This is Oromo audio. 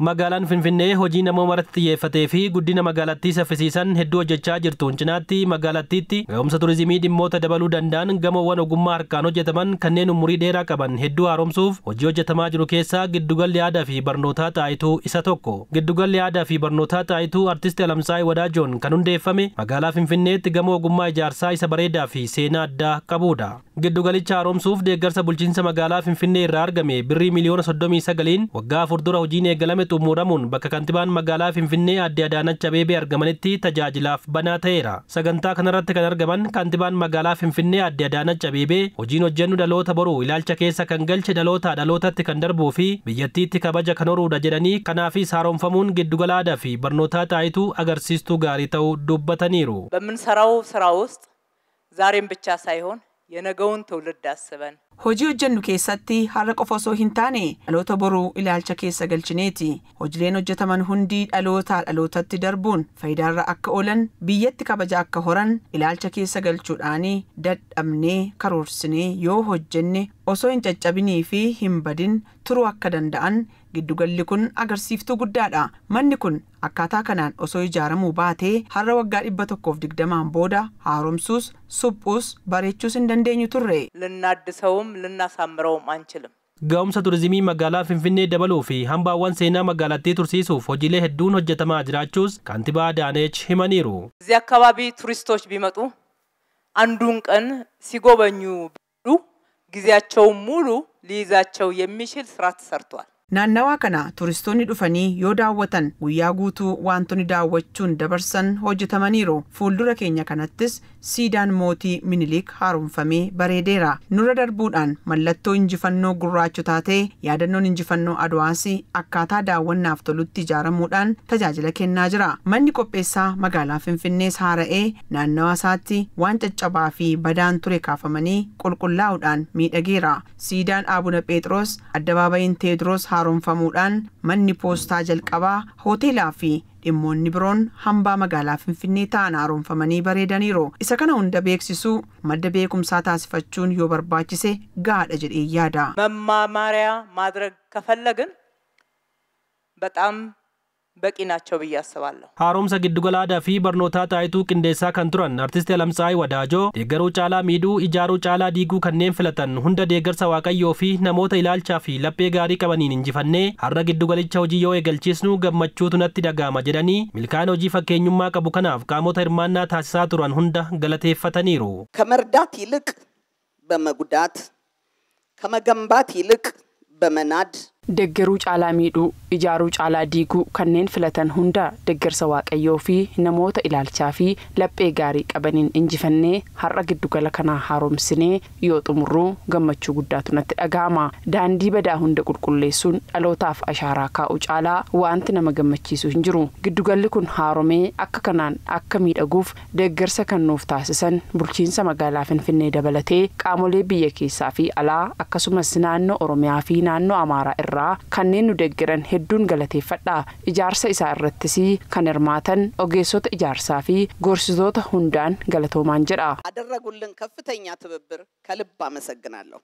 Magaalaan Finfinnee hojii namoomaratti xiyyeeffatee fi guddina magaalattii saffisiisan hedduu hojjechaa jirtuun cinaatti magaalattiitti ga'umsa turizimii dhimmoota dabaluu danda'an gamoowwan ogummaa harkaan hojjetaman kanneen umurii dheeraa qaban hedduu haaromsuuf hojii hojjetamaa jiru keessaa giddugalli aadaa fi barnootaa Xaayituu isa tokko. Giddugalli aadaa fi barnootaa Xaayituu artisti Alamsaay Wadaajoon kan hundeeffame magaalaa Finfinneetti gamoo ogummaa ijaarsaa isa bareedaa fi seenaa addaa qabudha. Giddugalicha haaromsuuf deeggarsa bulchiinsa magaalaa Finfinnee irraa argame birrii miliyoona 39 waggaa 4 dura hojiin eegalame xumuramuun bakka kantiibaan magaalaa Finfinnee Aadde Adaanach Abeebee argamanitti tajaajilaaf banaa ta'eera. Sagantaa kanarratti kan argaman kantiibaan magaalaa Finfinnee Aadde Adaanach Abeebee hojiin hojjennu dhaloota boruu ilaalcha keessa kan galche dhaloota dhalootatti kan darbuu fi biyyattiitti kabaja kan horuudha jedhanii kanaafis haaromfamuun giddugala aadaa fi barnootaa Xaayituu agarsiistuu gaarii ta'uu dubbataniiru. በምንሰራው ስራ ውስጥ ዛሬም ብቻ ሳይሆን የነገውን ትውልድ አስበን hojii hojjennu keessatti har'a qofa osoo hin taane dhaloota boruu ilaalcha keessa galchineeti. Hojiileen hojjetaman hundi dhalootaa dhalootatti darbuun faayidaarra akka oolan biyyatti kabaja akka horan ilaalcha keessa galchuudhaan dadhabnee karoorsinee yoo hojjenne osoo hin caccabinii fi hin badin turuu akka danda'an giddugalli kun agarsiiftuu guddaadha. Manni kun akkaataa kanaan osoo ijaaramuu baatee har'a waggaa 120 booda haaromsuus suphuus bareechuus hin dandeenyu turre. ልናድሰውም ልናሳምረውም አንችልም. Ga'umsa turizimii magaalaa Finfinnee dabaluu fi hambaawwan seenaa magaalattii tursiisuuf hojiilee hedduun hojjetamaa jiraachuus kantiibaa Adaanech himaniiru. እዚህ አካባቢ ቱሪስቶች ቢመጡ አንዱን ቀን ሲጎበኙ ቢሉ ጊዜያቸውን ሙሉ ሊይዛቸው የሚችል ስራ ተሰርቷል. Naannawaa kana turistoonni dhufanii yoo daawwatan guyyaa guutuu wantoonni daawwachuun dabarsan hojjetamaniiru. Fuuldura keenya kanattis siidaan mootii Minilik haaromfamee bareedeera. Nurra darbuudhaan mallattoo injifannoo gurraachotaa ta'e yaadannoon injifannoo Adwaas akkaataa daawwannaaf tolutti ijaaramuudhaan tajaajila kennaa jira. Manni qopheessaa magaalaa Finfinnees haara'ee naannawaa isaatti waan caccabaa fi badaan ture kaafamanii qulqullaa'uudhaan miidhageera. Siidaan Abuna Phexros addabaabayiin Teediroos haaromfamuudhaan manni poostaa jalqabaa hoteelaa fi dhimmoonni biroon hambaa magaalaa Finfinnee ta'an haaromfamanii bareedaniiru. Isa kana hunda beeksisuu madda beekumsaa taasifachuun yoo barbaachise gaadha jedhee yaada. መማማሪያ ማድረግ ከፈለግን በጣም በቂ ናቸው ብዬ አስባለሁ. Haaromsa giddugala aadaa fi barnootaa Xaayituu qindeessaa kan turan artisti Alamsaay Wadaajoo deeggaruu caalaa miidhuu ijaaruu caalaa diiguu kanneen filatan hunda deeggarsa waaqayyoo fi namoota ilaalchaa fi laphee gaarii qabaniin injifannee har'a giddugalicha hojii yoo eegalchiisnu gammachuutu natti dhaga'ama jedhanii milkaa'ina hojii fakkeenyummaa qabu kanaaf qaamota hirmaannaa taasisaa turan hunda galateeffataniiru. ከመርዳት ይልቅ በመጉዳት ከመገንባት ይልቅ በመናድ deeggaruu caalaa miidhuu ijaaruu caalaa diiguu kanneen filatan hunda deeggarsa waaqayyoo fi namoota ilaalchaa fi laphee gaarii qabaniin injifannee har'a giddugala kana haaromsinee yoo xumurru gammachuu guddaatu natti dhaga'ama. Daandii badaa hunda qulqulleessuun dhalootaaf ashaaraa kaa'uu caalaa wanti nama gammachiisu hin jiru. Giddugalli kun haaromee akka kanaan akka miidhaguuf deeggarsa kan nuuf taasisan bulchiinsa magaalaa Finfinnee dabalatee qaamolee biyya keessaa fi alaa akkasumas naannoo Oromiyaa fi naannoo Amaaraa kanneen nu deeggaran hedduun galateeffadha. Ijaarsa isaa irrattis kan hirmaatan ogeessota ijaarsaa fi gorsitoota hundaan galatoomaan jedha. አደረጉልን ከፍተኛ ትብብር ከልብ አመሰግናለሁ.